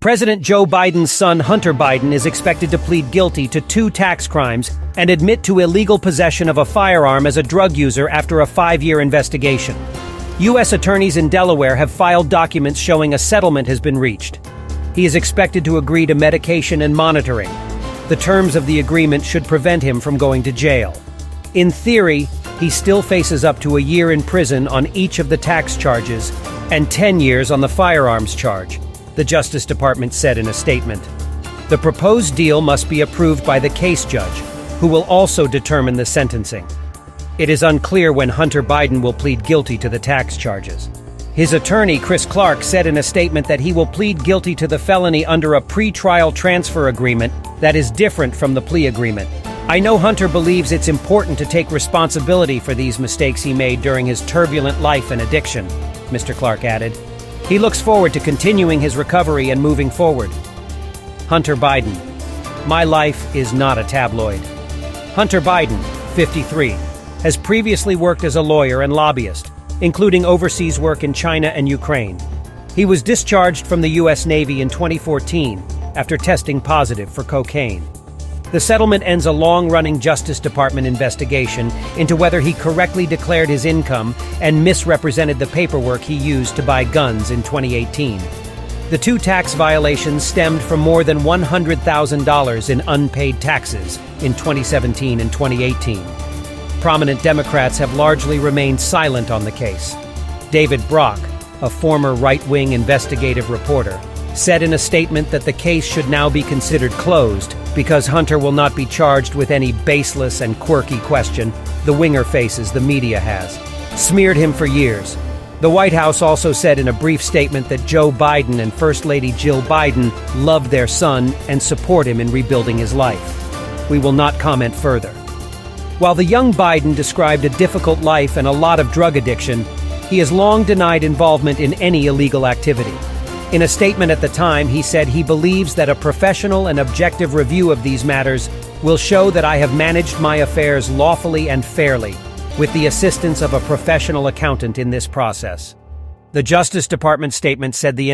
President Joe Biden's son Hunter Biden is expected to plead guilty to 2 tax crimes and admit to illegal possession of a firearm as a drug user after a 5-year investigation. U.S. attorneys in Delaware have filed documents showing a settlement has been reached. He is expected to agree to medication and monitoring. The terms of the agreement should prevent him from going to jail. In theory, he still faces up to a year in prison on each of the tax charges and 10 years on the firearms charge, the Justice Department said in a statement. The proposed deal must be approved by the case judge, who will also determine the sentencing. It is unclear when Hunter Biden will plead guilty to the tax charges. His attorney, Chris Clark, said in a statement that he will plead guilty to the felony under a pre-trial transfer agreement that is different from the plea agreement. I know Hunter believes it's important to take responsibility for these mistakes he made during his turbulent life and addiction, Mr. Clark added. He looks forward to continuing his recovery and moving forward. Hunter Biden. My life is not a tabloid. Hunter Biden, 53, has previously worked as a lawyer and lobbyist, including overseas work in China and Ukraine. He was discharged from the U.S. Navy in 2014 after testing positive for cocaine. The settlement ends a long-running Justice Department investigation into whether he correctly declared his income and misrepresented the paperwork he used to buy guns in 2018. The 2 tax violations stemmed from more than $100,000 in unpaid taxes in 2017 and 2018. Prominent Democrats have largely remained silent on the case. David Brock, a former right-wing investigative reporter, said in a statement that the case should now be considered closed because Hunter will not be charged with any baseless and quirky question the winger faces the media has. Smeared him for years. The White House also said in a brief statement that Joe Biden and First Lady Jill Biden love their son and support him in rebuilding his life. We will not comment further. While the young Biden described a difficult life and a lot of drug addiction, he has long denied involvement in any illegal activity. In a statement at the time, he said he believes that a professional and objective review of these matters will show that I have managed my affairs lawfully and fairly, with the assistance of a professional accountant in this process. The Justice Department statement said the